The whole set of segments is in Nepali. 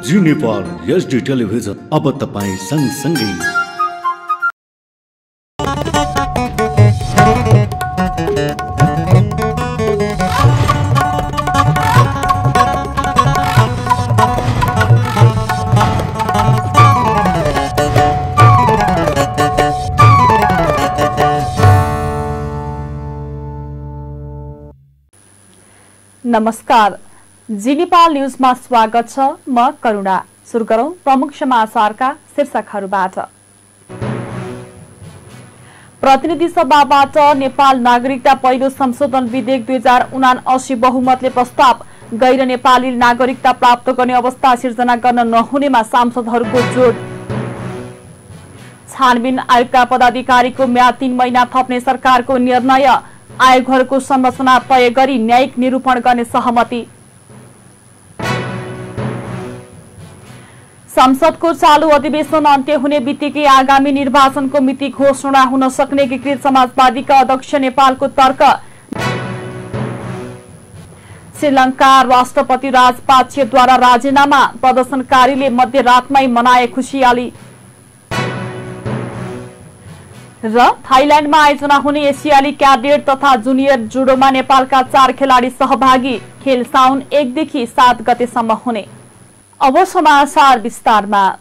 जी नेपाल एचडी टेलिभिजन अब तपाईं सँगसँगै। नमस्कार, जी नेपाल न्यूजमा स्वागत छ। म करुणा। सुरु गरौं प्रमुख समाचारका शीर्षकहरूबाट। प्रतिनिधि सभाबाट नेपाल नागरिकता पहिलो संशोधन विधेयक 2079 बहुमतले प्रस्ताव। गैर नेपाली नागरिकता प्राप्त गर्ने अवस्था सिर्जना गर्न नहुनेमा सांसदहरूको जोड। छानबिन आयोगका पदाधिकारीको म्याद 3 महिना थप्ने सरकारको निर्णय। आयोगहरूको संरचना तय गरी न्यायिक निरूपण गर्ने सहमति। संसदको चालू अधिवेशन अन्त्य हुने बित्तिकै आगामी निर्वाचनको मिति घोषणा हुन सक्ने एकीकृत समाजवादीका अध्यक्ष नेपालको तर्क। श्रीलंका राष्ट्रपति राजपाक्षेद्वारा राजीनामा। प्रदर्शनकारीले मध्यरातमै मनाए खुशियाली। र थाइल्याण्डमा आयोजना हुने एसियाली क्याडेट तथा जुनियर जुडोमा नेपालका 4 खेलाडी सहभागी। खेल साउन 1 देखि 7 गतेसम्म हुने। अब समाचार विस्तारमा।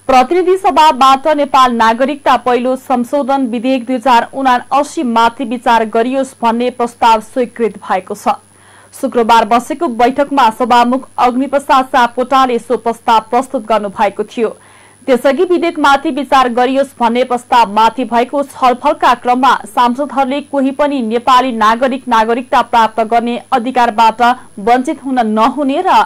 प्रतिनिधि सभाबाट नेपाल नागरिकता पहिलो संशोधन विधेयक 2079 माथि विचार गरियोस् भन्ने प्रस्ताव स्वीकृत भएको छ। शुक्रबार बसेको बैठकमा सभामुख अग्निप्रसाद सापकोटाले सो प्रस्ताव प्रस्तुत गर्नु भएको थियो। त्यसअघि विधेयकमाथि विचार गरियोस् भन्ने प्रस्ताव माथि भएको छलफलका क्रममा सांसदहरूले कोही पनि नेपाली नागरिकता प्राप्त गर्ने अधिकारबाट वञ्चित हुन नहुने र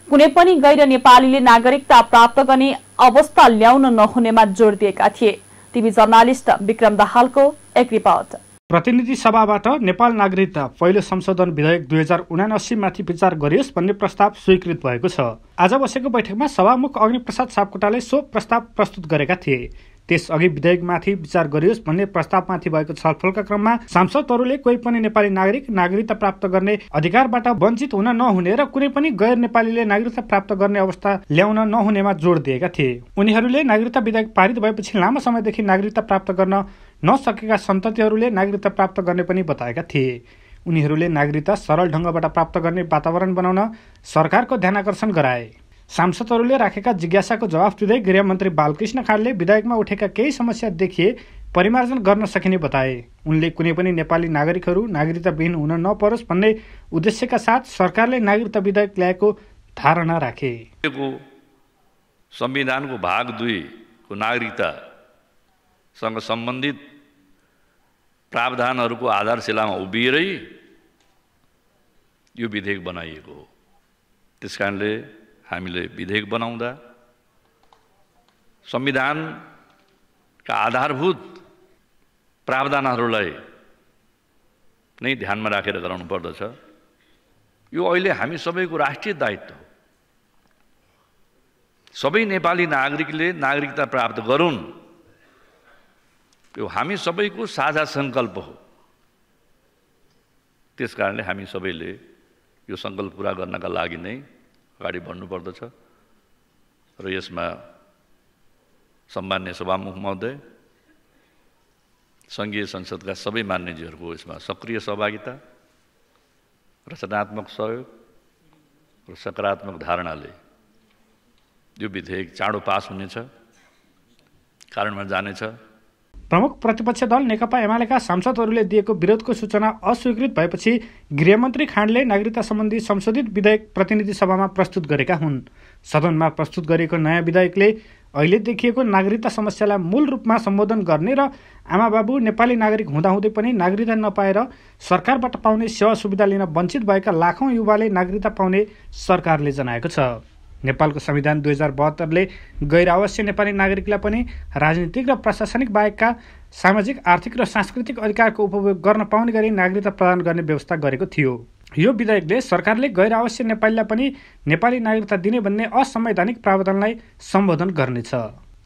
कुनै पनि गैर नेपालीले नागरिकता प्राप्त गर्ने अवस्था ल्याउन नहुनेमा जोड दिएका थिए। टिभी जर्नालिस्ट विक्रम दाहालको एक रिपोर्ट। प्रतिनिधि सभाबाट नेपाल नागरिकता पहिलो संशोधन विधेयक 2079 माथि विचार गरियोस् भन्ने प्रस्ताव स्वीकृत भएको छ। आज बसेको बैठकमा सभामुख अग्निप्रसाद सापकोटाले सो प्रस्ताव प्रस्तुत गरेका थिए। त्यसअघि विधेयकमाथि विचार गरियोस् भन्ने प्रस्तावमाथि भएको छलफलका क्रममा सांसदहरूले कोही पनि नेपाली नागरिकता प्राप्त गर्ने अधिकारबाट वञ्चित हुन नहुने र कुनै पनि गैर नेपालीले नागरिकता प्राप्त गर्ने अवस्था ल्याउन नहुनेमा जोड दिएका थिए। उनीहरूले नागरिकता विधेयक पारित भएपछि लामो समयदेखि नागरिकता प्राप्त गर्न नसकेका सन्ततिहरूले नागरिकता प्राप्त गर्ने पनि बताएका थिए। उनीहरूले नागरिकता सरल ढङ्गबाट प्राप्त गर्ने वातावरण बनाउन सरकारको ध्यानाकर्षण गराए। सांसदहरूले राखेका जिज्ञासाको जवाफ दिँदै गृहमन्त्री बालकृष्ण खाँडले विधेयकमा उठेका केही समस्या देखिए परिमार्जन गर्न सकिने बताए। उनले कुनै पनि नेपाली नागरिकहरू नागरिकताविहीन हुन नपरोस् भन्ने उद्देश्यका साथ सरकारले नागरिकता विधेयक ल्याएको धारणा राखे। संविधानको भाग 2 को नागरिकतासँग सम्बन्धित प्रावधानहरूको आधारशिलामा उभिएरै यो विधेयक बनाइएको हो। त्यसकारणले हामीले विधेयक बनाउँदा संविधानका आधारभूत प्रावधानहरूलाई नै ध्यानमा राखेर गराउनु पर्दछ। यो अहिले हामी सबैको राष्ट्रिय दायित्व हो। सबै नेपाली नागरिकले नागरिकता प्राप्त गरून्, यो हामी सबैको साझा सङ्कल्प हो। त्यसकारणले हामी सबैले यो सङ्कल्प पुरा गर्नका लागि नै अगाडि बढ्नु पर्दछ र यसमा सम्मान्य सभामुख महोदय, सङ्घीय संसदका सबै मान्यजीहरूको यसमा सक्रिय सहभागिता, रचनात्मक सहयोग र सकारात्मक धारणाले यो विधेयक चाँडो पास हुनेछ, कारणमा जानेछ। प्रमुख प्रतिपक्ष दल नेकपा एमालेका सांसदहरूले दिएको विरोधको सूचना अस्वीकृत भएपछि गृहमन्त्री खाँडले नागरिकता सम्बन्धी संशोधित विधेयक प्रतिनिधि सभामा प्रस्तुत गरेका हुन्। सदनमा प्रस्तुत गरिएको नयाँ विधेयकले अहिले देखिएको नागरिकता समस्यालाई मूल रूपमा सम्बोधन गर्ने र आमाबाबु नेपाली नागरिक हुँदाहुँदै पनि नागरिकता नपाएर सरकारबाट पाउने सेवा सुविधा लिन वञ्चित भएका लाखौँ युवाले नागरिकता पाउने सरकारले जनाएको छ। नेपालको संविधान 2072ले गैर आवश्यक नेपाली नागरिकलाई पनि राजनीतिक र प्रशासनिक बाहेकका सामाजिक, आर्थिक र सांस्कृतिक अधिकारको उपभोग गर्न पाउने गरी नागरिकता प्रदान गर्ने व्यवस्था गरेको थियो। यो विधेयकले सरकारले गैर आवश्यक नेपालीलाई पनि नेपाली नागरिकता दिने भन्ने असंवैधानिक प्रावधानलाई सम्बोधन गर्नेछ।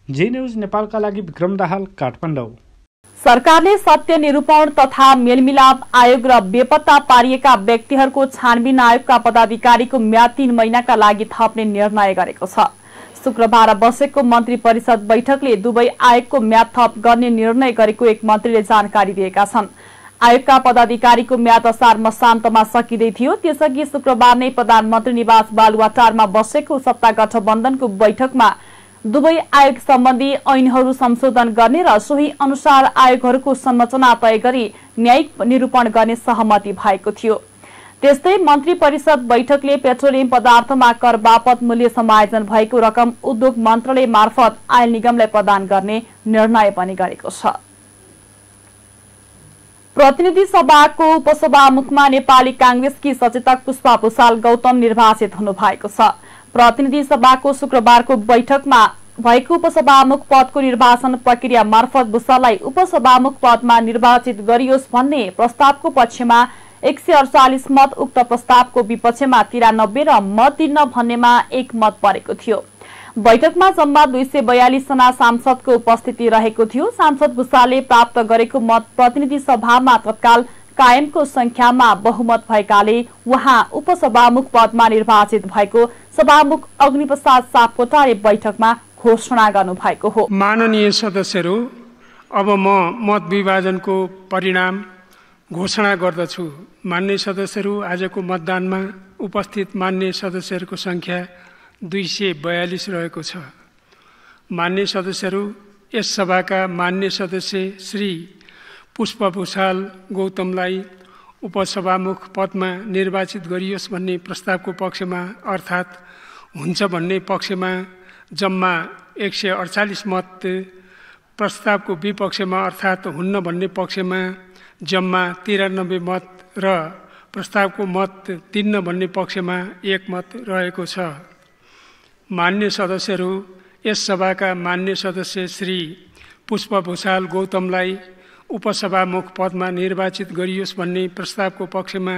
जी न्युज नेपालका लागि विक्रम दाहाल, काठमाडौँ। सरकारले सत्य निरूपण तथा मेलमिलाप आयोग र बेपत्ता पारिएका व्यक्तिहरूको छानबिन आयोगका पदाधिकारीको म्याद 3 महिनाका लागि थप्ने निर्णय गरेको छ। शुक्रबार बसेको मन्त्री परिषद बैठकले दुवै आयोगको म्याद थप गर्ने निर्णय गरेको एक मन्त्रीले जानकारी दिएका छन्। आयोगका पदाधिकारीको म्याद असार मसान्तमा सकिँदै थियो। त्यसअघि शुक्रबार नै प्रधानमन्त्री निवास बालुवाटारमा बसेको सत्ता गठबन्धनको बैठकमा दुवै आयोग सम्बन्धी ऐनहरू संशोधन गर्ने र सोही अनुसार आयोगहरूको संरचना तय गरी न्यायिक निरूपण गर्ने सहमति भएको थियो। त्यस्तै मन्त्री परिषद बैठकले पेट्रोलियम पदार्थमा कर बापत मूल्य समायोजन भएको रकम उद्योग मन्त्रालय मार्फत आयल निगमलाई प्रदान गर्ने निर्णय पनि गरेको छ। प्रतिनिधि सभाको उपसभामुखमा नेपाली कांग्रेसकी सचेतक पुष्पा भुसाल गौतम निर्वाचित हुनु भएको छ। प्रतिनिधि सभाको शुक्रबारको बैठकमा भएको उपसभामुख पदको निर्वाचन प्रक्रिया मार्फत भुसाललाई उपसभामुख पदमा निर्वाचित गरियोस् भन्ने प्रस्तावको पक्षमा 148 मत, उक्त प्रस्तावको विपक्षमा 93 र मत दिन भन्नेमा 1 मत परेको थियो। बैठकमा जम्मा 242 जना सांसदको उपस्थिति रहेको थियो। सांसद भुसालले प्राप्त गरेको मत प्रतिनिधि सभामा तत्काल कायमको संख्यामा बहुमत भएकाले उहाँ उपसभामुख पदमा निर्वाचित भएको सभामुख अग्निप्रसाद सापकोटाले बैठकमा घोषणा गर्नु भएको हो। माननीय सदस्यहरू, अब म मत विभाजनको परिणाम घोषणा गर्दछु। मान्य सदस्यहरू, आजको मतदानमा उपस्थित मान्य सदस्यहरूको संख्या 242 रहेको छ। मान्य सदस्यहरू, यस सभाका मान्य सदस्य श्री पुष्प भुसाल गौतमलाई उपसभामुख पदमा निर्वाचित गरियोस् भन्ने प्रस्तावको पक्षमा अर्थात् हुन्छ भन्ने पक्षमा जम्मा 148 मत, प्रस्तावको विपक्षमा अर्थात् हुन्न भन्ने पक्षमा जम्मा 93 मत र प्रस्तावको मत दिन्न भन्ने पक्षमा 1 मत रहेको छ। मान्य सदस्यहरू, यस सभाका मान्य सदस्य श्री पुष्प भुसाल गौतमलाई उपसभामुख पदमा निर्वाचित गरियोस् भन्ने प्रस्तावको पक्षमा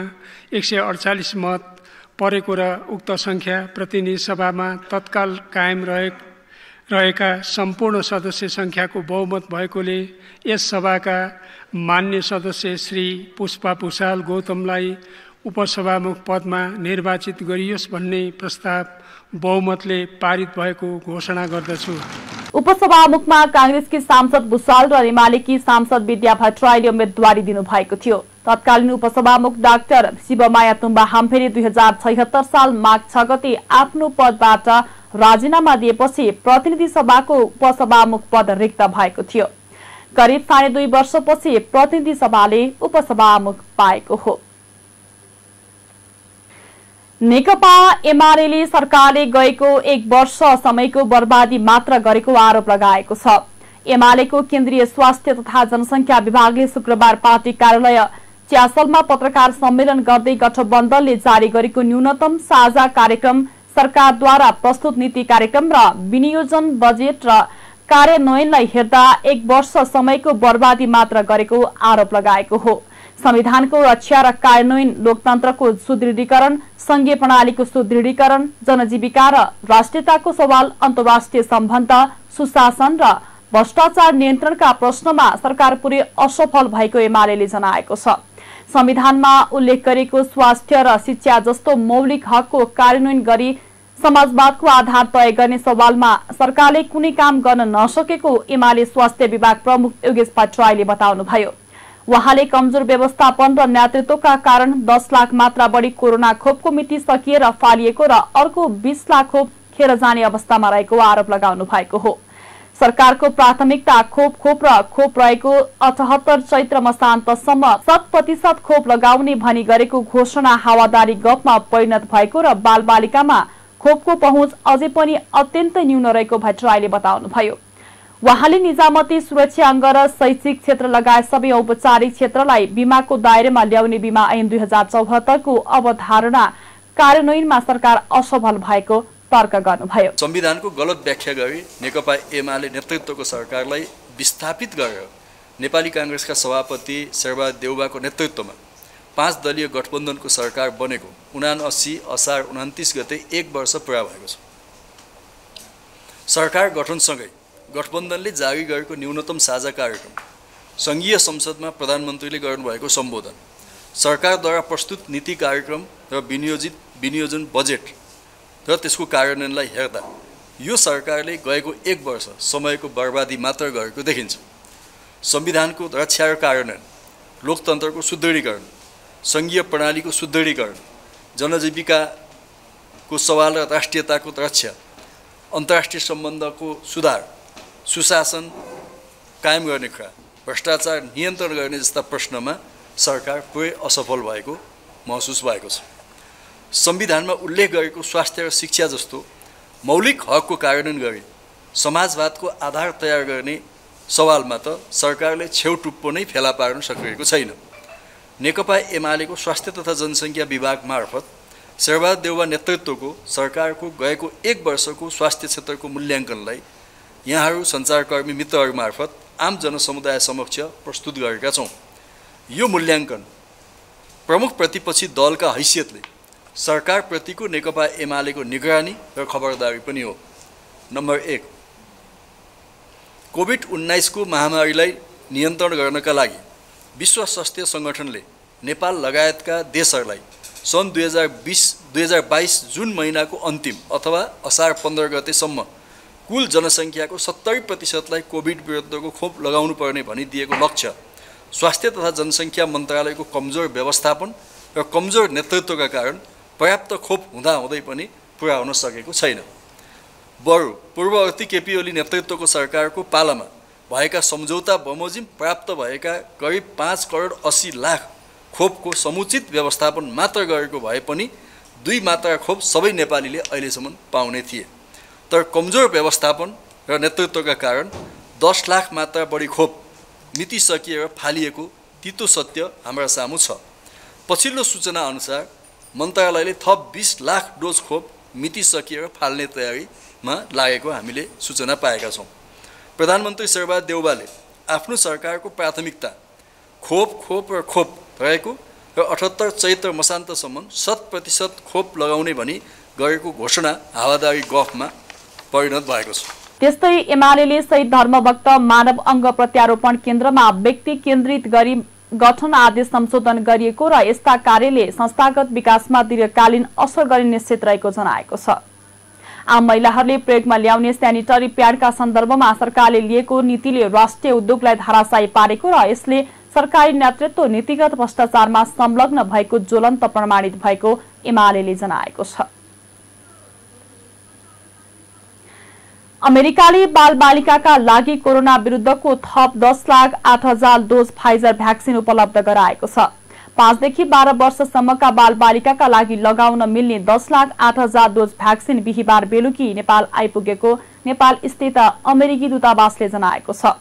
148 मत परेको र उक्त संख्या प्रतिनिधि सभामा तत्काल कायम रहेका सम्पूर्ण सदस्य संख्याको बहुमत भएकोले यस सभाका मान्य सदस्य श्री पुष्पा भुसाल गौतमलाई उपसभामुख पदमा निर्वाचित गरियोस् भन्ने प्रस्ताव बहुमतले पारित भएको घोषणा गर्दछु। उपसभामुखमा कांग्रेसकी सांसद भुसाल र एमालेकी सांसद विद्या भट्टराईले उम्मेदवारी दिनुभएको थियो। तत्कालीन उपसभामुख डाक्टर शिवमाया तुम्बा हाम्फेले 2076 साल माघ 6 गते आफ्नो पदबाट राजीनामा दिएपछि प्रतिनिधि सभाको उपसभामुख पद रिक्त भएको थियो। करिब 2.5 वर्षपछि प्रतिनिधि सभाले उपसभामुख पाएको हो। नेकपा एमाले सरकारले गएको 1 वर्ष समयको बर्बादी मात्र गरेको आरोप लगाएको छ। एमालेको केन्द्रीय स्वास्थ्य तथा जनसंख्या विभागले शुक्रबार पार्टी कार्यालय च्यासलमा पत्रकार सम्मेलन गर्दै गठबन्धनले जारी गरेको न्यूनतम साझा कार्यक्रम, सरकारद्वारा प्रस्तुत नीति कार्यक्रम र विनियोजन बजेट र कार्यान्वयनलाई हेर्दा 1 वर्ष समयको बर्बादी मात्र गरेको आरोप लगाएको हो। संविधानको रक्षा र कार्यान्वयन, लोकतन्त्रको सुदृढीकरण, संघीय प्रणालीको सुदृढीकरण, जनजीविका र राष्ट्रियताको सवाल, अन्तर्राष्ट्रिय सम्बन्ध, सुशासन र भ्रष्टाचार नियन्त्रणका प्रश्नमा सरकार पुरै असफल भएको एमाले जनाएको छ। संविधानमा उल्लेख गरेको स्वास्थ्य र शिक्षा जस्तो मौलिक हकको कार्यान्वयन गरी समाजवादको आधार तय गर्ने सवालमा सरकारले कुनै काम गर्न नसकेको एमाले स्वास्थ्य विभाग प्रमुख योगेश भट्टराईले बताउनुभयो। उहाँले कमजोर व्यवस्थापन र नेतृत्वका कारण 10 लाख मात्रा बढी कोरोना खोपको मिति सकिएर फालिएको र अर्को 20 लाख खोप खेर जाने अवस्थामा रहेको आरोप लगाउनु भएको हो। सरकारको प्राथमिकता खोप र खोप रहेको 78 चैत्र मसान्तसम्म 100% खोप लगाउने भनी गरेको घोषणा हावादारी गफमा परिणत भएको र बालबालिकामा खोपको पहुँच अझै पनि अत्यन्तै न्यून रहेको भट्टराईले बताउनुभयो। उहाँले निजामती सुरक्षा अङ्ग र शैक्षिक क्षेत्र लगायत सबै औपचारिक क्षेत्रलाई बीमाको दायरामा ल्याउने बीमा ऐन 2074 को अवधारणा कार्यान्वयनमा सरकार असफल भएको तर्क गर्नुभयो। संविधानको गलत व्याख्या गरी नेकपा एमाले नेतृत्वको सरकारलाई विस्थापित गरेर नेपाली कांग्रेसका सभापति शेरबहादुर देउवाको नेतृत्वमा 5 दलीय गठबन्धनको सरकार बनेको 79 असार 29 गते 1 वर्ष पुरा भएको छ। सरकार गठनसँगै गठबन्धनले जारी गरेको न्यूनतम साझा कार्यक्रम सङ्घीय संसदमा प्रधानमन्त्रीले गर्नुभएको सम्बोधन, सरकारद्वारा प्रस्तुत नीति कार्यक्रम र विनियोजन बजेट र त्यसको कार्यान्वयनलाई हेर्दा यो सरकारले गएको 1 वर्ष समयको बर्बादी मात्र गरेको देखिन्छ। संविधानको रक्षा र कार्यान्वयन, लोकतन्त्रको सुदृढीकरण, सङ्घीय प्रणालीको सुदृढीकरण, जनजीविकाको सवाल र राष्ट्रियताको रक्षा, अन्तर्राष्ट्रिय सम्बन्धको सुधार, सुशासन कायम गर्ने कुरा, भ्रष्टाचार नियन्त्रण गर्ने जस्ता प्रश्नमा सरकार पुरै असफल भएको महसुस भएको छ। संविधानमा उल्लेख गरेको स्वास्थ्य र शिक्षा जस्तो मौलिक हकको कार्यान्वयन गरी समाजवादको आधार तयार गर्ने सवालमा त सरकारले छेउटुप्पो नै फेला पार्न सकिएको छैन। नेकपा एमालेको स्वास्थ्य तथा जनसङ्ख्या विभाग मार्फत शेरबहादुर देउवा नेतृत्वको सरकारको गएको 1 वर्षको स्वास्थ्य क्षेत्रको मूल्याङ्कनलाई यहाँहरू सञ्चारकर्मी मित्रहरू मार्फत आम जनसमुदाय समक्ष प्रस्तुत गरेका छौँ। यो मूल्याङ्कन प्रमुख प्रतिपक्षी दलका हैसियतले सरकारप्रतिको नेकपा एमालेको निगरानी र खबरदारी पनि हो। नम्बर 1, कोभिड-19 को महामारीलाई नियन्त्रण गर्नका लागि विश्व स्वास्थ्य सङ्गठनले नेपाल लगायतका देशहरूलाई सन् 2022 जुन महिनाको अन्तिम अथवा असार 15 गतेसम्म कुल जनसङ्ख्याको 70% कोभिड विरुद्धको खोप लगाउनु पर्ने भनिदिएको लक्ष्य स्वास्थ्य तथा जनसङ्ख्या मन्त्रालयको कमजोर व्यवस्थापन र कमजोर नेतृत्वका कारण पर्याप्त खोप हुँदाहुँदै पनि पुरा हुन सकेको छैन। बरु पूर्ववर्ती केपी ओली नेतृत्वको सरकारको पालामा भएका सम्झौता बमोजिम प्राप्त भएका करिब 5 करोड 80 लाख खोपको समुचित व्यवस्थापन मात्र गरेको भए पनि 2 मात्रा खोप सबै नेपालीले अहिलेसम्म पाउने थिए। तर कमजोर व्यवस्थापन र नेतृत्वका कारण 10 लाख मात्रा बढी खोप मिति सकिएर फालिएको तितो सत्य हाम्रा सामु छ। पछिल्लो सूचना अनुसार मन्त्रालयले थप 20 लाख डोज खोप मिति सकिएर फाल्ने तयारीमा लागेको हामीले सूचना पाएका छौँ। प्रधानमन्त्री शेरबहादुर देउवाले आफ्नो सरकारको प्राथमिकता खोप र खोप रहेको र 78 चैत्र मसान्तसम्म 100% खोप लगाउने भनी गरेको घोषणा हावादारी गफमा परिणत भएको छ। त्यस्तै एमालेले शहीद धर्मभक्त मानव अङ्ग प्रत्यारोपण केन्द्रमा व्यक्ति केन्द्रित गरी गठन आदेश संशोधन गरिएको र यस्ता कार्यले संस्थागत विकासमा दीर्घकालीन असर गर्ने निश्चित रहेको जनाएको छ। आम महिलाहरूले प्रयोगमा ल्याउने सेनिटरी प्याडका सन्दर्भमा सरकारले लिएको नीतिले राष्ट्रिय उद्योगलाई धराशायी पारेको र यसले सरकारी नेतृत्व नीतिगत भ्रष्टाचारमा संलग्न भएको ज्वलन्त प्रमाणित भएको एमालेले जनाएको छ। अमेरिकाले बालबालिकाका लागि कोरोना विरुद्धको थप 10,08,000 डोज फाइजर भ्याक्सिन उपलब्ध गराएको छ। 5 देखि 12 वर्षसम्मका बालबालिकाका लागि लगाउन मिल्ने 10,08,000 डोज भ्याक्सिन बिहिबार बेलुकी नेपाल आइपुगेको नेपाल स्थित अमेरिकी दूतावासले जनाएको छ।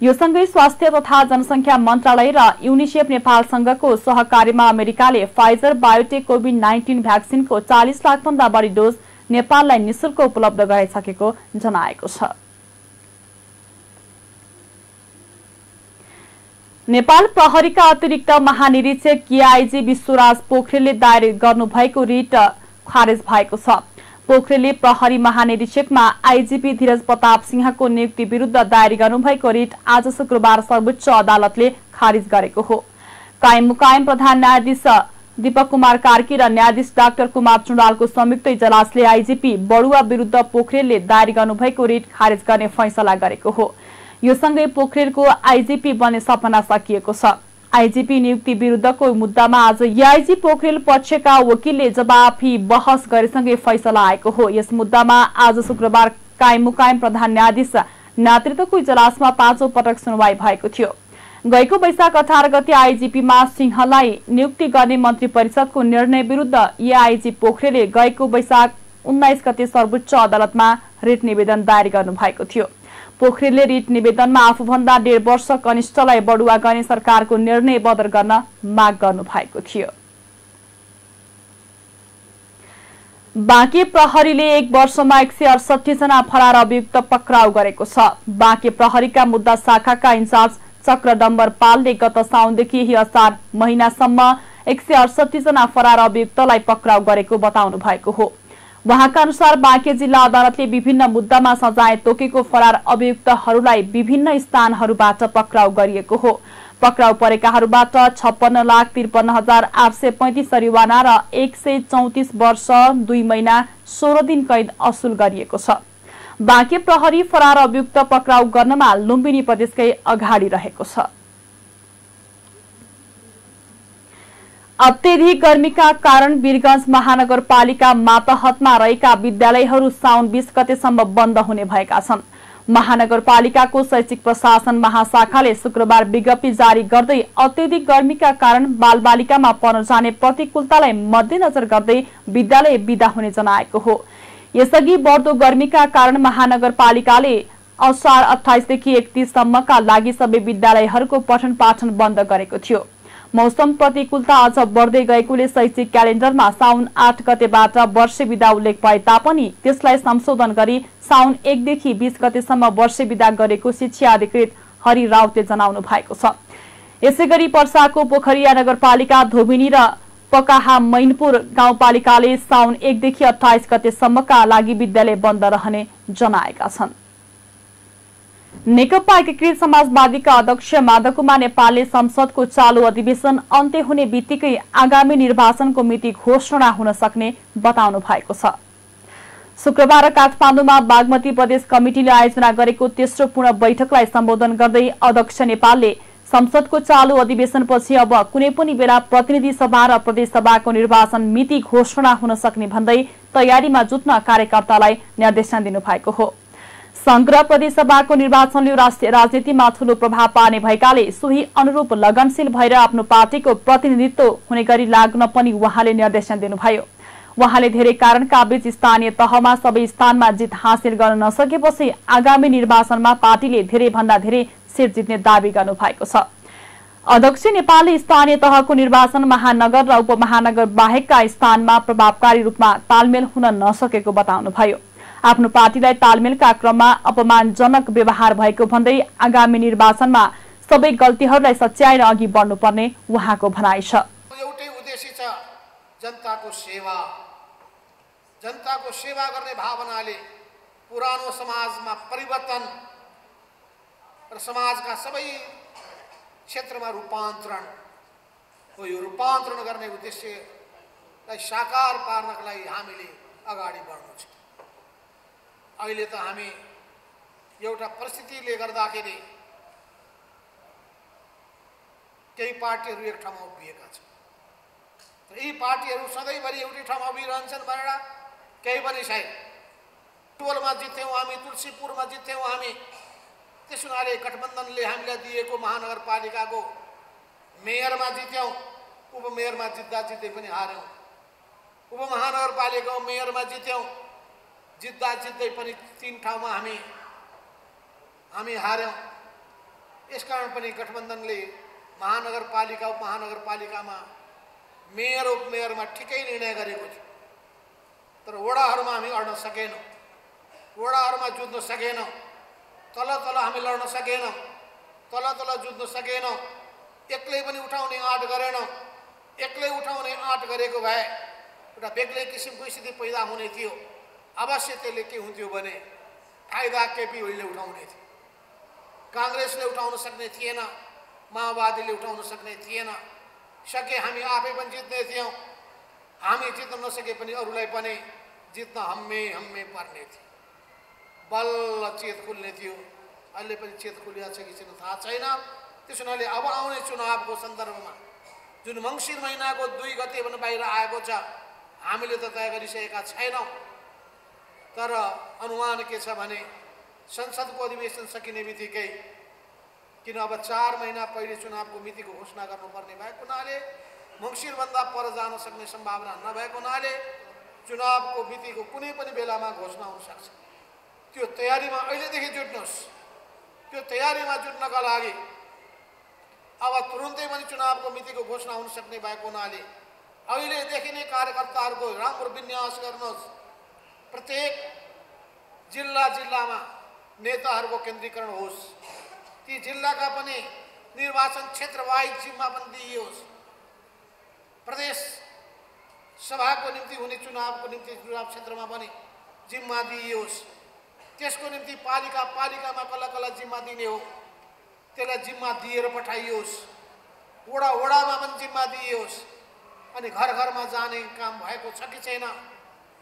यो सँगै स्वास्थ्य तथा जनसङ्ख्या मन्त्रालय र युनिसेफ नेपालसँगको सहकार्यमा अमेरिकाले फाइजर बायोटेक कोभिड-19 भ्याक्सिनको 40 लाखभन्दा बढी डोज नेपाललाई निशुल्क उपलब्ध गराइसकेको जनाएको छ। नेपाल प्रहरीका अतिरिक्त महानिरीक्षक केआइजी विश्वराज पोखरेलले दायर गर्नुभएको रिट खारेज भएको छ। पोखरेलले प्रहरी महानिरीक्षकमा आइजिपी धीरज प्रताप सिंहको नियुक्ति विरुद्ध दायर गर्नुभएको रिट आज शुक्रबार सर्वोच्च अदालतले खारिज गरेको हो। कायम मुकायम प्रधान न्यायाधीश दीपक कुमार कार्की र न्यायाधीश डाक्टर कुमार चुडालको संयुक्त इजलासले आइजिपी बडुवा विरुद्ध पोखरेलले दायर गर्नुभएको रिट खारेज गर्ने फैसला गरेको हो। यो सँगै पोखरेलको आइजिपी बन्ने सपना सकिएको छ। आइजिपी नियुक्ति विरुद्धको मुद्दामा आज एआइजी पोखरेल पक्षका वकिलले जवाफी बहस गरेसँगै फैसला आएको हो। यस मुद्दामा आज शुक्रबार कायम मुकायम प्रधान न्यायाधीश नेतृत्वको इजलासमा 5औं पटक सुनवाई भएको थियो। गएको वैशाख 18 गते आइजिपीमा सिंहलाई नियुक्ति गर्ने मन्त्री परिषदको निर्णय विरुद्ध एआइजी पोखरेलले गएको वैशाख 19 गते सर्वोच्च अदालतमा रिट निवेदन दायर गर्नुभएको थियो। पोखरेलले रिट निवेदनमा आफूभन्दा 1.5 वर्ष कनिष्ठलाई बढुवा गर्ने सरकारको निर्णय बदर गर्न माग गर्नुभएको थियो। बाँके प्रहरीले 1 वर्षमा 168 जना फरार अभियुक्त पक्राउ गरेको छ। बाँके प्रहरीका मुद्दा शाखाका इन्चार्ज चक्र डम्बर पालले गत साउनदेखि यही असार महिनासम्म 168 जना फरार अभियुक्तलाई पक्राउ गरेको बताउनु भएको हो। उहाँका अनुसार बाँके जिल्ला अदालतले विभिन्न मुद्दामा सजाय तोकेको फरार अभियुक्तहरूलाई विभिन्न स्थानहरूबाट पक्राउ गरिएको हो। पक्राउ परेकाहरूबाट 56,53,835 जरिवाना र 134 वर्ष 2 महिना 16 दिन कैद असुल गरिएको छ। बाँके प्रहरी फरार अभियुक्त पक्राउ गर्नमा लुम्बिनी प्रदेशकै अगाडि रहेको छ। अत्यधिक गर्मीका कारण वीरगञ्ज महानगरपालिका मातहतमा रहेका विद्यालयहरू साउन 20 गतेसम्म बन्द हुने भएका छन्। महानगरपालिकाको शैक्षिक प्रशासन महाशाखाले शुक्रबार विज्ञप्ति जारी गर्दै अत्यधिक गर्मीका कारण बालबालिकामा पर्न जाने प्रतिकूलतालाई मध्यनजर गर्दै विद्यालय बिदा हुने जनाएको हो। यसअघि बढ्दो गर्मीका कारण महानगरपालिकाले असार 28 देखि 31 सम्मका लागि सबै विद्यालयहरूको पठन पाठन बन्द गरेको थियो। मौसम प्रतिकूलता अझ बढ्दै गएकोले शैक्षिक क्यालेण्डरमा साउन 8 गतेबाट वर्षे बिदा उल्लेख भए तापनि त्यसलाई संशोधन गरी साउन 1 देखि 20 गतेसम्म वर्षे बिदा गरेको शिक्षा अधिकृत हरि राउतले जनाउनु भएको छ। यसैगरी पर्साको पोखरिया नगरपालिका धोबिनी र पकाहा मैनपुर गाउँपालिकाले साउन 1 देखि 28 गतेसम्मका लागि विद्यालय बन्द रहने जनाएका छन्। नेकपा एकीकृत समाजवादीका अध्यक्ष माधवकुमार नेपालले संसदको चालू अधिवेशन अन्त्य हुने बित्तिकै आगामी निर्वाचनको मिति घोषणा हुन सक्ने बताउनु भएको छ। शुक्रबार काठमाडौँमा बागमती प्रदेश कमिटिले आयोजना गरेको तेस्रो पूर्ण बैठकलाई सम्बोधन गर्दै अध्यक्ष नेपालले संसदको चालू अधिवेशनपछि अब कुनै पनि बेला प्रतिनिधि सभा र प्रदेश सभाको निर्वाचन मिति घोषणा हुन सक्ने भन्दै तयारीमा जुट्न कार्यकर्तालाई निर्देशन दिनुभएको हो। संघ प्रदेश सभाको निर्वाचनले राष्ट्रिय राजनीतिमा ठूलो प्रभाव पार्ने भएकाले सोही अनुरूप लगनशील भएर आफ्नो पार्टीको प्रतिनिधित्व हुने गरी लाग्न पनि उहाँले निर्देशन दिनुभयो। उहाँले धेरै कारणका बीच स्थानीय तहमा सबै स्थानमा जित हासिल गर्न नसकेपछि आगामी निर्वाचनमा पार्टीले धेरै भन्दा धेरै सिट जित्ने दावी गर्नु भएको छ। अध्यक्ष नेपालले स्थानीय तहको निर्वाचन महानगर र उपमहानगर बाहेकका स्थानमा प्रभावकारी रूपमा तालमेल हुन नसकेको बताउनुभयो। आफ्नो पार्टीलाई तालमेलका क्रममा अपमानजनक व्यवहार भएको भन्दै आगामी निर्वाचनमा सबै गल्तीहरूलाई सच्याएर अघि बढ्नुपर्ने उहाँको भनाइ छ। एउटै उद्देश्य छ, जनताको सेवा। जनताको सेवा गर्ने भावनाले पुरानो समाजमा परिवर्तन र समाजका सबै क्षेत्रमा रूपान्तरण हो। यो रूपान्तरण गर्ने उद्देश्यलाई साकार पार्नका लागि हामीले अगाडि बढ्नु छ। अहिले त हामी एउटा परिस्थितिले गर्दाखेरि केही पार्टीहरू एक ठाउँमा उभिएका छन्। यी पार्टीहरू सधैँभरि एउटै ठाउँमा उभिरहन्छन् भनेर केही पनि छैन। टोलमा जित्यौँ हामी, तुलसीपुरमा जित्यौँ हामी, त्यस हुनाले गठबन्धनले हामीलाई दिएको महानगरपालिकाको मेयरमा जित्यौँ, उपमेयरमा जित्दा जित्दै पनि हार्यौँ। उपमहानगरपालिकाको मेयरमा जित्यौँ, जित्दा जित्दै पनि 3 ठाउँमा हामी हार्यौँ। यसकारण पनि गठबन्धनले महानगरपालिका उपमहानगरपालिकामा मेयर उपमेयरमा ठिकै निर्णय गरेको थियो। तर वडाहरूमा हामी अड्न सकेनौँ, वडाहरूमा जुझ्न सकेनौँ, तल हामी लड्न सकेनौँ, तल जुझ्न सकेनौँ। एक्लै पनि उठाउने आँट गरेनौँ। एक्लै उठाउने आँट गरेको भए एउटा बेग्लै किसिमको स्थिति पैदा हुने थियो। अवश्य त्यसले के हुन्थ्यो भने फाइदा केपी ओलीले उठाउने थियो, काङ्ग्रेसले उठाउन सक्ने थिएन, माओवादीले उठाउन सक्ने थिएन। सके हामी आफै पनि जित्ने थियौँ। हामी जित्न नसके पनि अरूलाई पनि जित्न हम्मे पर्ने थियो। बल्ल चेत खुल्ने थियो। अहिले पनि चेत खुलिया छ कि छैन थाहा छैन। त्यस हुनाले अब आउने चुनावको सन्दर्भमा जुन मङ्सिर महिनाको 2 गते भने बाहिर आएको छ, हामीले त तय गरिसकेका छैनौँ। तर अनुमान के छ भने संसदको अधिवेशन सकिने बित्तिकै, किन अब 4 महिना पहिले चुनावको मितिको घोषणा गर्नुपर्ने भएको हुनाले, मङ्सिरभन्दा पर जान सक्ने सम्भावना नभएको हुनाले चुनावको मितिको कुनै पनि बेलामा घोषणा हुन सक्छ। त्यो तयारीमा अहिलेदेखि जुट्नुहोस्। त्यो तयारीमा जुट्नका लागि अब तुरुन्तै पनि चुनावको मितिको घोषणा हुन सक्ने भएको हुनाले अहिलेदेखि नै कार्यकर्ताहरूको राम्रो विन्यास गर्नुहोस्। प्रत्येक जिल्लामा नेताहरूको केन्द्रीकरण होस्। ती जिल्लाका पनि निर्वाचन क्षेत्र वाइज जिम्मा पनि दिइयोस्। प्रदेश सभाको निम्ति हुने चुनावको निम्ति चुनाव क्षेत्रमा पनि जिम्मा दिइयोस्। त्यसको निम्ति पालिकामा कसलाई जिम्मा दिने हो त्यसलाई जिम्मा दिएर पठाइयोस्। वडामा पनि जिम्मा दिइयोस्। अनि घर जाने काम भएको छ कि छैन,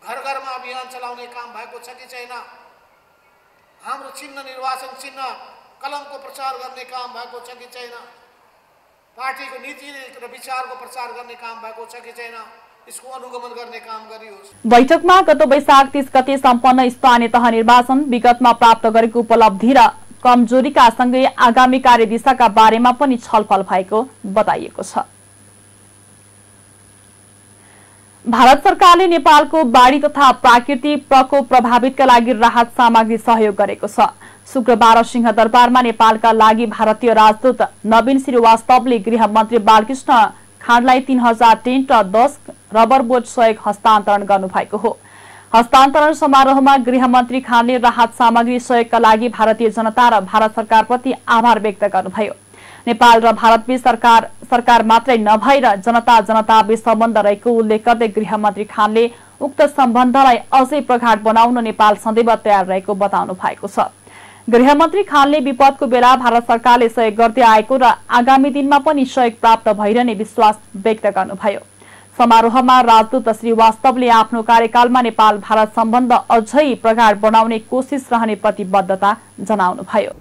घर अभियान चलाउने काम भएको छ कि छैन, हाम्रो चिन्ह निर्वाचन चिन्ह कलमको प्रचार गर्ने काम भएको छ कि छैन, पार्टीको नीति र विचारको प्रचार गर्ने काम भएको छ कि छैन, यसको अनुगमन गर्ने काम गरियोस्। बैठकमा गत वैशाख 30 गते सम्पन्न स्थानीय तह निर्वाचन, विगतमा प्राप्त गरेको उपलब्धि र कमजोरीका सँगै आगामी कार्यदिशाका बारेमा पनि छलफल भएको बताइएको छ। भारत सरकारले नेपालको बाढी तथा प्राकृतिक प्रकोप प्रभावितका लागि राहत सामग्री सहयोग गरेको छ। शुक्रबार सिंहदरबारमा नेपालका लागि भारतीय राजदूत नवीन श्रीवास्तवले गृहमन्त्री बालकृष्ण खाँडलाई 3000 टेन्ट र 10 रबर बोट सहयोग हस्तान्तरण गर्नुभएको हो। हस्तान्तरण समारोहमा गृहमन्त्री खाँडले राहत सामग्री सहयोगका लागि भारतीय जनता र भारत सरकारप्रति आभार व्यक्त गर्नुभयो। नेपाल र भारतबीच सरकार मात्रै नभएर जनता-जनताबीच सम्बन्ध रहेको उल्लेख गर्दै गृहमन्त्री खानले उक्त सम्बन्धलाई अझै प्रगाढ बनाउन नेपाल सदैव तयार रहेको बताउनु भएको छ। गृहमन्त्री खानले विपदको बेला भारत सरकारले सहयोग गर्दै आएको र आगामी दिनमा पनि सहयोग प्राप्त भइरहने विश्वास व्यक्त गर्नुभयो। समारोहमा राजदूत श्रीवास्तवले आफ्नो कार्यकालमा नेपाल भारत सम्बन्ध अझै प्रगाढ बनाउने कोसिस रहने प्रतिबद्धता जनाउनुभयो।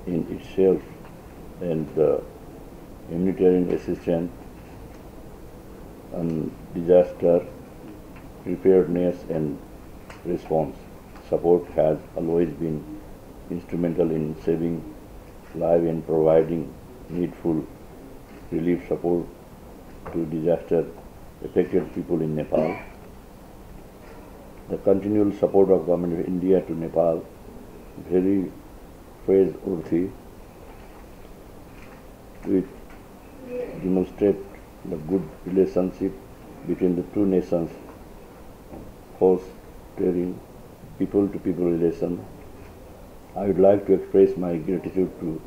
Humanitarian assistance and disaster preparedness and response support has always been instrumental in saving lives and providing needful relief support to disaster affected people in Nepal. The continual support of Government of India to Nepal very praiseworthy, which demonstrate the good relationship between the two nations, fostering people-to-people relation. I would like to express my gratitude to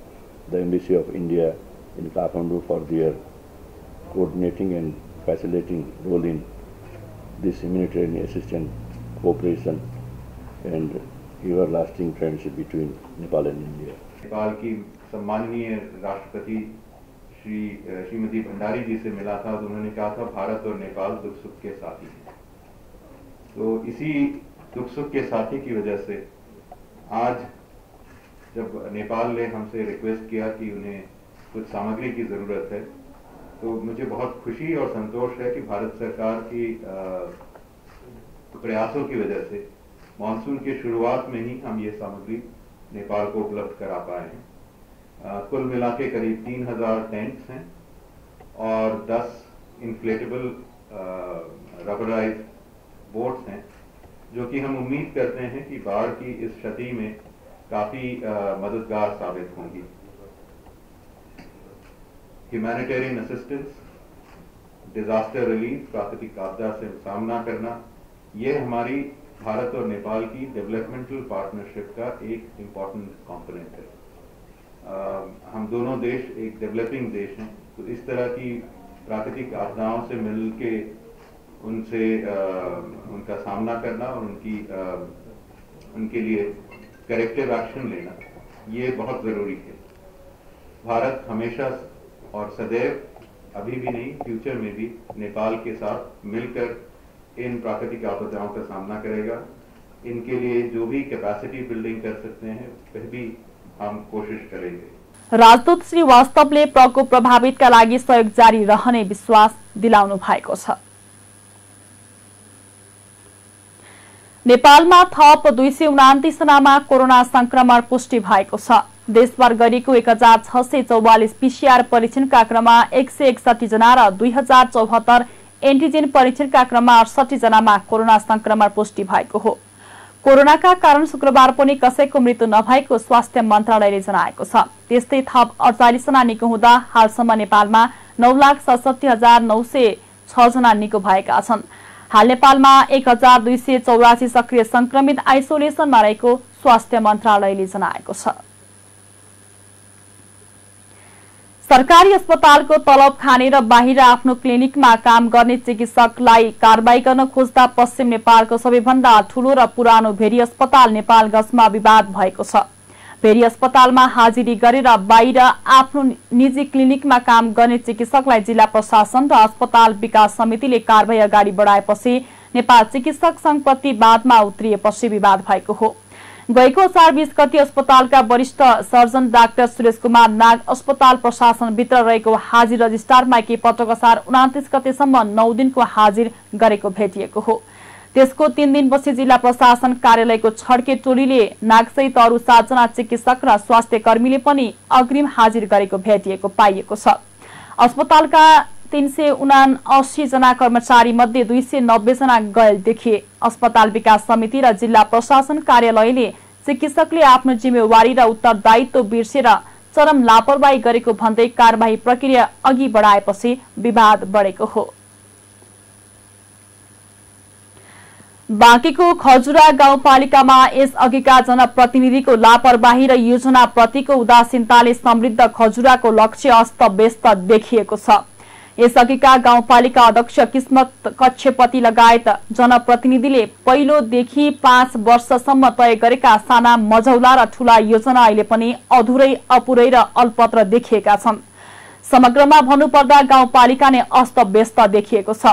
the Embassy of India in Kathmandu for their coordinating and facilitating role in this humanitarian assistance cooperation and everlasting friendship between Nepal and India. Nepal की सम्माननीय राष्ट्रपति श्रीमती भंडारी जी से मिला था तो उन्होंने कहा था भारत और नेपाल दुख सुख के साथी हैं। तो इसी दुख सुख के साथी की वजह से आज जब नेपाल ने हमसे रिक्वेस्ट किया कि उन्हें कुछ सामग्री की ज़रूरत है तो मुझे बहुत खुशी और संतोष है कि भारत सरकार की प्रयासों की वजह से मानसून की शुरुआत में ही हम ये सामग्री नेपाल को उपलब्ध करा पाए हैं। कुल मिला के करीब 3000 टेंट्स हैं और 10 इन्फ्लेटेबल रबराइज बोट्स हैं जो कि हम उम्मीद करते हैं कि बाढ़ की इस क्षति में काफ़ी मददगार साबित होंगी। ह्यूमैनिटेरियन असिस्टेंस, डिजास्टर रिलीफ, प्राकृतिक आपदा से सामना करना, ये हमारी भारत और नेपाल की डेवलपमेंटल पार्टनरशिप का एक इम्पॉर्टेंट कंपोनेंट है। हम दोनों देश एक डेवलपिंग देश हैं, तो इस तरह की प्राकृतिक आपदाओं से मिलके उनसे उनका सामना करना और उनके लिए करेक्टिव एक्शन लेना ये बहुत ज़रूरी है। भारत हमेशा और सदैव, अभी भी नहीं फ्यूचर में भी नेपाल के साथ मिलकर इन प्राकृतिक आपदाओं का सामना करेगा। इनके लिए जो भी कैपेसिटी बिल्डिंग कर सकते हैं वह भी हम कोशिश करेंगे। राजदूत श्रीवास्तवले प्रकोप प्रभावितका लागि सहयोग जारी रहने विश्वास दिलाउनु भएको छ। नेपालमा थप 229 जनामा कोरोना संक्रमण पुष्टि भएको छ। देशभर गरिएको 1644 पीसीआर परीक्षणका क्रममा 161 जना र 2074 एन्टिजेन परीक्षणका क्रममा 68 जनामा कोरोना संक्रमण पुष्टि भएको हो। कोरोनाका कारण शुक्रबार पनि कसैको मृत्यु नभएको स्वास्थ्य मन्त्रालयले जनाएको छ। त्यस्तै थप 48 जना निको हुँदा हालसम्म नेपालमा 9,67,906 जना निको भएका छन्। हाल नेपालमा 1284 सक्रिय संक्रमित आइसोलेसनमा रहेको स्वास्थ्य मन्त्रालयले जनाएको छ। सरकारी अस्पतालको तलब खाने र बाहिर आफ्नो क्लिनिकमा काम गर्ने चिकित्सकलाई कारबाही गर्न खोज्दा पश्चिम नेपालको सबैभन्दा ठूलो र पुरानो भेरी अस्पताल नेपालगञ्जमा विवाद भएको छ। भेरी अस्पतालमा हाजिरी गरेर बाहिर आफ्नो निजी क्लिनिकमा काम गर्ने चिकित्सकलाई जिल्ला प्रशासन र अस्पताल विकास समितिले कारबाही अगाडि बढाएपछि नेपाल चिकित्सक संघप्रति वादमा उत्रिएपछि विवाद भएको हो। गएको असार 20 गते अस्पतालका वरिष्ठ सर्जन डाक्टर सुरेश कुमार नाग अस्पताल प्रशासनभित्र रहेको हाजिर रजिस्ट्रारमा केही पटक असार 29 गतेसम्म 9 दिनको हाजिर गरेको भेटिएको हो। त्यसको 3 दिनपछि जिल्ला प्रशासन कार्यालयको छड्के टोलीले नागसहित अरू 7 जना चिकित्सक र स्वास्थ्य कर्मीले पनि अग्रिम हाजिर गरेको भेटिएको पाइएको छ। अस्पतालका 379 जना कर्मचारी मध्ये 290 जना घायल देखिए। अस्पताल विकास समिति र जिल्ला प्रशासन कार्यालयले चिकित्सकले आफ्नो जिम्मेवारी र उत्तरदायित्व बिर्सेर चरम लापरवाही गरेको भन्दै कारबाही प्रक्रिया अघि बढाएपछि विवाद बढेको हो। बाँकेको खजुरा गाउँपालिकामा यस अघिका जनप्रतिनिधिको लापरवाही र योजना प्रतिको उदासीनताले समृद्ध खजुराको लक्ष्य अस्तव्यस्त देखिएको छ। यसअघिका गाउँपालिका अध्यक्ष किस्मत कक्षपति लगायत जनप्रतिनिधिले पहिलोदेखि 5 वर्षसम्म तय गरेका साना मझौला र ठूला योजना अहिले पनि अधुरै अपुरै र अल्पत्र देखिएका छन्। समग्रमा भन्नुपर्दा गाउँपालिका नै अस्तव्यस्त देखिएको छ।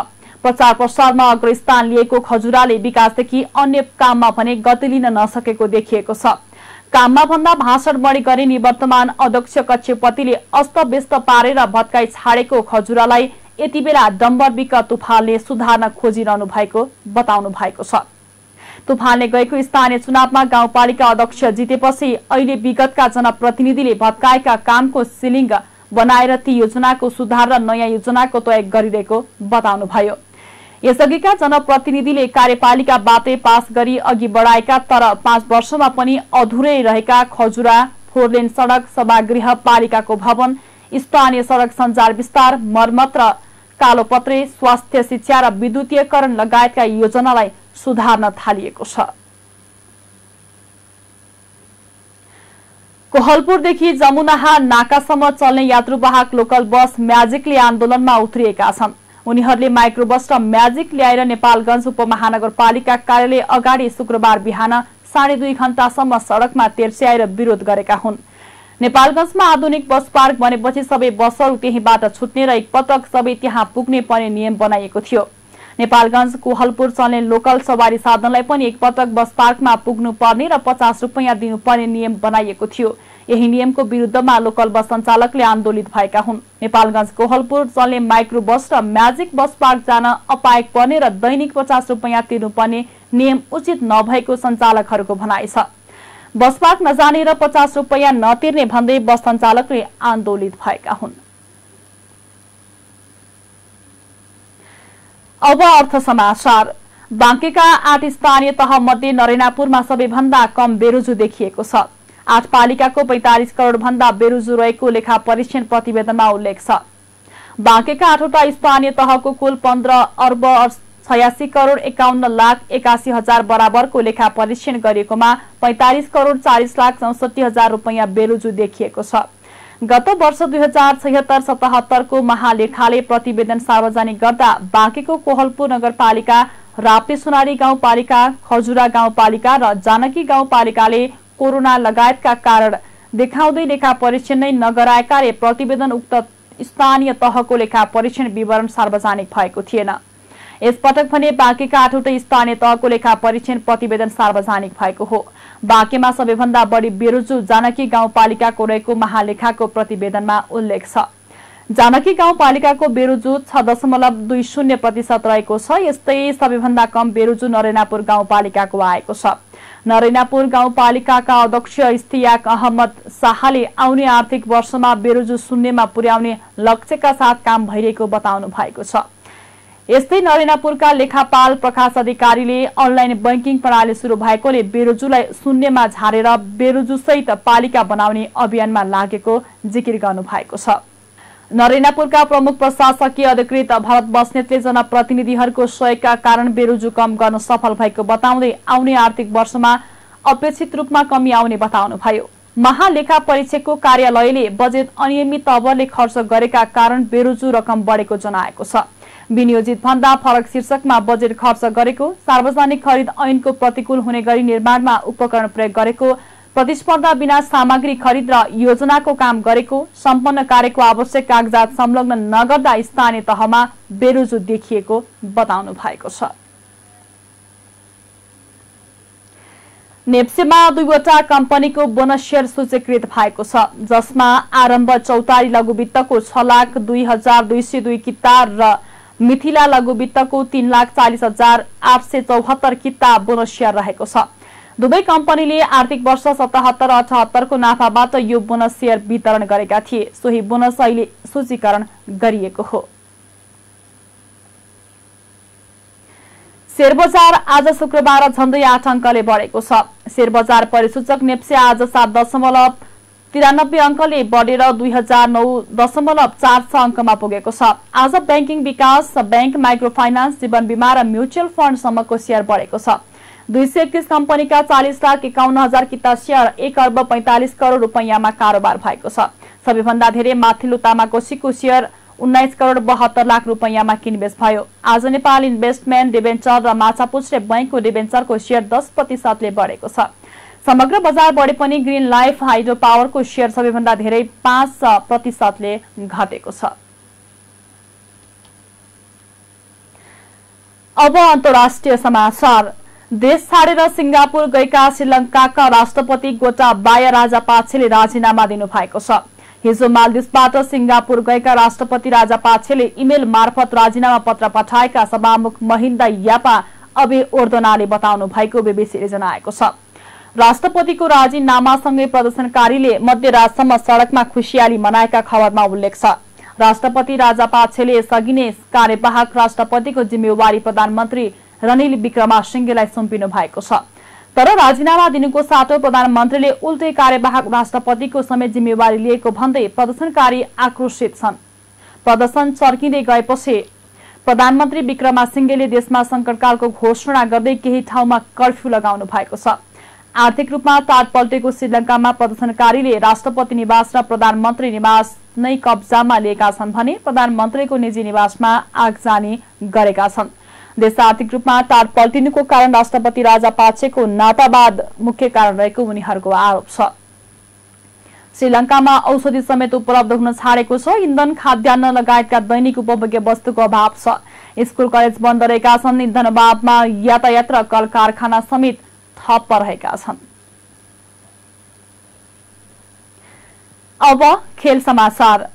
प्रचार प्रसारमा अग्रस्थान लिएको खजुराले विकासदेखि अन्य काममा भने गति लिन नसकेको देखिएको छ। काममा भन्दा भाषण बढी गरी निवर्तमान अध्यक्ष कक्षपतिले अस्तव्यस्त पारेर भत्काई छाडेको खजुरालाई यति बेला डम्बरबिक तुफानले सुधार्न खोजिरहनु भएको बताउनु भएको छ। तुफानले गएको स्थानीय चुनावमा गाउँपालिका अध्यक्ष जितेपछि अहिले विगतका जनप्रतिनिधिले भत्काएका कामको सिलिङ बनाएर ती योजनाको सुधार र नयाँ योजनाको तय गरिरहेको बताउनुभयो। यसअघिका जनप्रतिनिधिले कार्यपालिकाबाटै पास गरी अघि बढाएका तर 5 वर्षमा पनि अधुरै रहेका खजुरा, फोरलेन सड़क, सभागृह, पालिकाको भवन, स्थानीय सड़क सञ्जाल विस्तार, मर्मत र कालोपत्रे, स्वास्थ्य, शिक्षा र विद्युतीयकरण लगायतका योजनालाई सुधार्न थालिएको छ। कोहलपुरदेखि जमुनाहा नाकासम्म चल्ने यात्रुवाहक लोकल बस म्याजिकले आन्दोलनमा उत्रिएका छन्। उनीहरूले माइक्रोबस र म्याजिक ल्याएर नेपालगञ्ज उपमहानगरपालिका कार्यालय अगाडि शुक्रबार बिहान 2.5 घण्टासम्म सड़कमा तेर्स्याएर विरोध गरेका हुन्। नेपालगञ्जमा आधुनिक बस पार्क बनेपछि सबै बसहरू त्यहीबाट छुट्ने र एकपटक सबै त्यहाँ पुग्ने पर्ने नियम बनाइएको थियो। नेपालगञ्ज कोहलपुर चल्ने लोकल सवारी साधनलाई पनि एकपटक बस पार्कमा पुग्नु पर्ने र 50 रुपैयाँ दिनुपर्ने नियम बनाइएको थियो। यही नियमको विरुद्धमा लोकल बस सञ्चालकले आन्दोलित भएका हुन्। नेपालगञ्ज कोहलपुर चल्ने माइक्रो बस र म्याजिक बस पार्क जान अपायक पर्ने र दैनिक 50 रुपैयाँ तिर्नुपर्ने नियम उचित नभएको सञ्चालकहरूको भनाइ छ। बस पार्क नजाने र 50 रुपैयाँ नतिर्ने भन्दै बस सञ्चालकले आन्दोलित भएका हुन्। अब अर्थ समाचार। बाँकेका 8 स्थानीय तह मध्ये नरेनापुरमा सबैभन्दा कम बेरोजु देखिएको छ। 8 पालिकाको 45 करोड़ भन्दा बेरोजु रहेको लेखा परीक्षण प्रतिवेदनमा उल्लेख छ। बाँकेका 8वटा स्थानीय तहको कुल 15 अर्ब 86 करोड़ 51 लाख 81 हजार बराबरको लेखा परीक्षण गरिएकोमा 45 करोड़ 40 लाख 64 हजार रुपैयाँ बेरोजु देखिएको छ। गत वर्ष 2076-77 को महालेखाले प्रतिवेदन सार्वजनिक गर्दा बाँकेको कोहलपुर नगरपालिका, राप्ती सुनारी गाउँपालिका, खजुरा गाउँपालिका र जानकी गाउँपालिकाले कोरोना लगायतका कारण देखाउँदै लेखा परीक्षण नै नगराएकाले प्रतिवेदन उक्त स्थानीय तहको लेखा परीक्षण विवरण सार्वजनिक भएको थिएन। यसपटक भने बाँकेका 8वटै स्थानीय तहको लेखा परीक्षण प्रतिवेदन सार्वजनिक भएको हो। बाँकेमा सबैभन्दा बढी बेरोजु जानकी गाउँपालिकाको रहेको महालेखाको प्रतिवेदनमा उल्लेख छ। जानकी गाउँपालिकाको बेरोजु 6.20% रहेको छ। यस्तै सबैभन्दा कम बेरोजु नरेनापुर गाउँपालिकाको आएको छ। नरेनापुर गाउँपालिकाका अध्यक्ष इस्तियाक अहमद शाहले आउने आर्थिक वर्षमा बेरोजु शून्यमा पुर्याउने लक्ष्यका साथ काम भइरहेको बताउनु भएको छ। यस्तै नरेनापुरका लेखापाल प्रकाश अधिकारीले अनलाइन बैंकिङ प्रणाली शुरू भएकोले बेरोजुलाई शून्यमा झारेर बेरोजु सहित पालिका बनाउने अभियानमा लागेको जिकिर गर्नु भएको छ। नरेनापुरका प्रमुख प्रशासकीय अधिकृत भरत बस्नेतले जनप्रतिनिधिहरूको सहयोगका कारण बेरोजु कम गर्न सफल भएको बताउँदै आउने आर्थिक वर्षमा अपेक्षित रूपमा कमी आउने बताउनुभयो। महालेखा परीक्षकको कार्यालयले बजेट अनियमित तवरले खर्च गरेका कारण बेरोजु रकम बढेको जनाएको छ। विनियोजित भन्दा फरक शीर्षकमा बजेट खर्च गरेको, सार्वजनिक खरिद ऐनको प्रतिकूल हुने गरी निर्माणमा उपकरण प्रयोग गरेको, प्रतिस्पर्धा बिना सामग्री खरिद र योजनाको काम गरेको, सम्पन्न कार्यको आवश्यक कागजात संलग्न नगर्दा स्थानीय तहमा बेरोजु देखिएको बताउनु भएको छ। नेप्सेमा 2वटा कम्पनीको बोनस शेयर सूचीकृत भएको छ, जसमा आरम्भ चौतारी लघुवित्तको 6,02,202 किता र मिथिला लघुवित्तको 3,40,874 किता बोनस शेयर रहेको छ। दुवै कम्पनीले आर्थिक वर्ष 77-78 को नाफाबाट यो बोनस शेयर वितरण गरेका थिए। सोही बोनस अहिले सूचीकरण गरिएको हो। शेयर बजार आज शुक्रबार झन्डै 8 अङ्कले बढेको छ। शेयर बजार परिसूचक नेप्से आज 7.93 अङ्कले बढेर 2009.46 अङ्कमा पुगेको छ। आज बैंकिङ विकास बैंक, माइक्रो फाइनान्स, जीवन बीमा र म्युचुअल फण्ड सम्मको शेयर बढेको छ। 231 कम्पनीका 40,51,000 किता शेयर 1 अर्ब 45 करोड रुपैयाँमा कारोबार भएको छ। सबैभन्दा धेरै माथिल्लो तामाकोसीको शेयर 19 करोड 72 लाख रुपैयाँमा किनबेच भयो। आज नेपाल इन्भेस्टमेन्ट डिबेन्चर र माछापुच्छ्रे बैंकको डिबेन्चरको शेयर 10% बढेको छ। समग्र बजार बढे पनि ग्रीन लाइफ हाइड्रो पावरको शेयर सबैभन्दा धेरै 5% घटेको छ। अब अन्तर्राष्ट्रिय समाचार। देश छाडेर सिंगापुर गएका श्रीलंकाका राष्ट्रपति गोटाबाया राजापाक्सेले राजीनामा दिनुभएको छ। हिजो मालदिव्सबाट सिंगापुर गएका राष्ट्रपति राजापाक्सेले इमेल मार्फत राजीनामा पत्र पठाएका सभामुख महिन्दा यापा अबे ओर्दनाले बताउनु भएको बीबीसीले जनाएको छ। राष्ट्रपतिको राजीनामासँगै प्रदर्शनकारीले मध्यरातसम्म सड़कमा खुशियाली मनाएका खबरमा उल्लेख छ। राष्ट्रपति राजापाक्सेले यसअघि नै कार्यवाहक राष्ट्रपतिको जिम्मेवारी प्रधानमन्त्री रनिल विक्रमासिंघेलाई सुम्पिनु भएको छ। तर राजीनामा दिनुको साटो प्रधानमन्त्रीले उल्टै कार्यवाहक राष्ट्रपतिको समेत जिम्मेवारी लिएको भन्दै प्रदर्शनकारी आक्रोशित छन्। प्रदर्शन चर्किँदै गएपछि प्रधानमन्त्री विक्रमासिंघेले देशमा संकटकालको घोषणा गर्दै केही ठाउँमा कर्फ्यू लगाउनु भएको छ। आर्थिक रूपमा टाढ पल्टेको श्रीलंकामा प्रदर्शनकारीले राष्ट्रपति निवास र प्रधानमन्त्री निवास नै कब्जामा लिएका छन् भने प्रधानमन्त्रीको निजी निवासमा आगजनी गरेका छन्। देश आर्थिक रूपमा टाढ पल्टिनुको कारण राष्ट्रपति राजापाक्सेको नातावाद मुख्य कारण रहेको उनीहरूको आरोप छ। श्रीलंकामा औषधि समेत उपलब्ध हुन छाडेको छ। इन्धन, खाद्यान्न लगायतका दैनिक उपभोग्य वस्तुको अभाव छ। स्कुल कलेज बन्द रहेका छन्। इन्धन अभावमा यातायात र कल कारखाना समेत ठप्प रहेका छन्। अब खेल समाचार।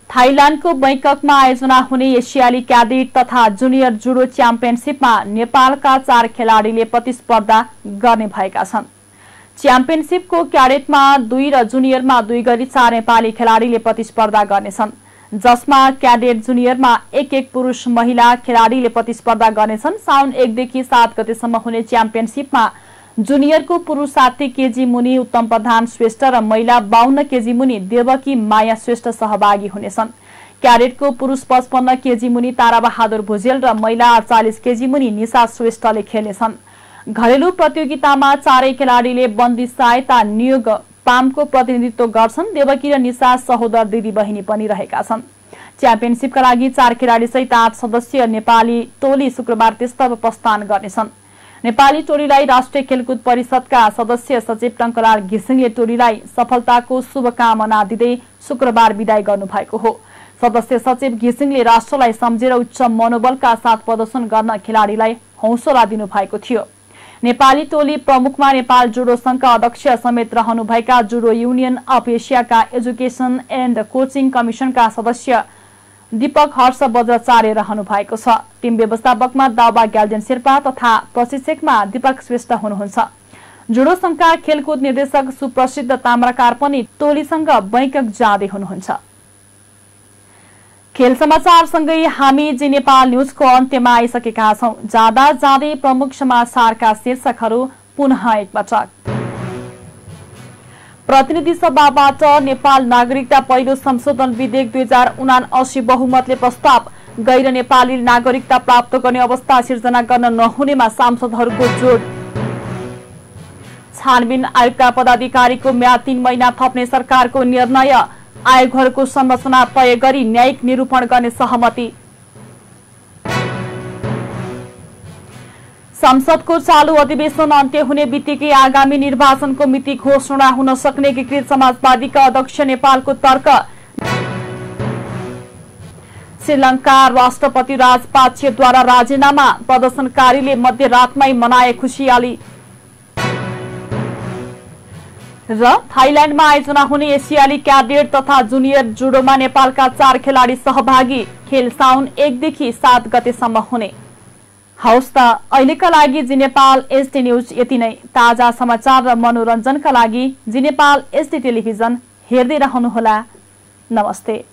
थाइल्याण्डको बैंककमा आयोजना हुने एसियाली क्याडेट तथा जुनियर जुडो च्याम्पियनशिपमा नेपालका 4 खेलाडीले प्रतिस्पर्धा गर्ने भएका छन्। च्याम्पियनशिपको क्याडेटमा 2 र जुनियरमा 2 गरी 4 नेपाली खेलाडीले प्रतिस्पर्धा गर्नेछन्, जसमा क्याडेट जुनियरमा 1 पुरुष महिला खेलाडीले प्रतिस्पर्धा गर्नेछन्। साउन 1 देखि 7 गतेसम्म हुने च्याम्पियनशिपमा जुनियरको पुरुष 60 केजी मुनि उत्तम प्रधान श्रेष्ठ र महिला 52 केजी मुनि देवकी माया श्रेष्ठ सहभागी हुनेछन्। क्याडेटको पुरुष 55 केजी मुनि ताराबहादुर भुजेल र महिला 48 केजी मुनि निशा श्रेष्ठले खेल्नेछन्। घरेलु प्रतियोगितामा 4 खेलाडीले बन्दी सहायता नियोग पामको प्रतिनिधित्व गर्छन्। देवकी र निशा सहोदर दिदी बहिनी पनि रहेका छन्। च्याम्पियनशिपका लागि 4 खेलाडी सहित 8 सदस्यीय नेपाली टोली शुक्रबार त्यसतर्फ प्रस्थान गर्नेछन्। नेपाली टोलीलाई राष्ट्रिय खेलकुद परिषदका सदस्य सचिव टंकलाल घिसिङले टोलीलाई सफलताको शुभकामना दिँदै शुक्रबार विदाई गर्नुभएको हो। सदस्य सचिव घिसिङले राष्ट्रलाई सम्झेर उच्च मनोबलका साथ प्रदर्शन गर्न खेलाडीलाई हौसला दिनुभएको थियो। नेपाली टोली प्रमुखमा नेपाल जुडो संघका अध्यक्ष समेत रहनुभएका जुडो युनियन अफ एसियाका एजुकेसन एन्ड कोचिङ कमिसनका सदस्य दीपक हर्ष बज्राचार्य रहनु भएको छ। टिम व्यवस्थापकमा दावा ग्याल्जेन शेर्पा तथा प्रशिक्षकमा दीपक श्रेष्ठ हुनुहुन्छ। जुडो संघका खेलकुद निर्देशक सुप्रसिद्ध ताम्राकार पनि टोलीसँग बैंकक जाँदै हुनुहुन्छ। खेल समाचार सँगै हामी जी नेपाल न्यूजको अन्त्यमा आइसकेका छौं। जाँदा जाँदै प्रमुख समाचारका शीर्षकहरू पुनः एकपटक। प्रतिनिधि सभाबाट नेपाल नागरिकता पहिलो संशोधन विधेयक 2079 बहुमतले प्रस्ताव। गैर नेपाली नागरिकता प्राप्त गर्ने अवस्था सिर्जना गर्न नहुनेमा सांसदहरूको जोड। छानबिन आयोगका पदाधिकारीको म्याद 3 महिना थप्ने सरकारको निर्णय। आयोगहरूको संरचना तय गरी न्यायिक निरूपण गर्ने सहमति। संसदको चालू अधिवेशन अन्त्य हुने बित्तिकै आगामी निर्वाचनको मिति घोषणा हुन सक्ने एकीकृत समाजवादीका अध्यक्ष नेपालको तर्क। श्रीलंका राष्ट्रपति राजपाक्षेद्वारा राजीनामा। प्रदर्शनकारीले मध्यरातमै मनाए खुशियाली। र थाइल्याण्डमा आयोजना हुने एसियाली क्याडेट तथा जुनियर जुडोमा नेपालका 4 खेलाडी सहभागी। खेल साउन 1 देखि 7 गतेसम्म हुने। हौस् त अहिलेका लागि जी नेपाल एचडी न्यूज यति नै। ताजा समाचार र मनोरञ्जनका लागि जी नेपाल एचडी टेलिभिजन हेर्दै रहनुहोला। नमस्ते।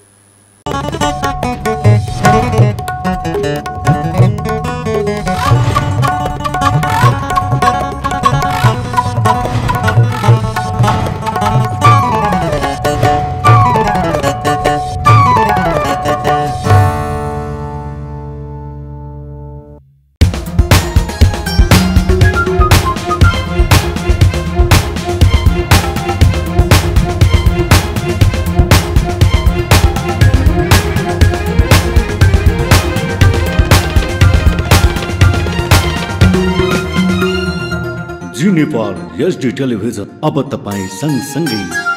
जी नेपाल एचडी टेलिभिजन अब तपाईं सँगसँगै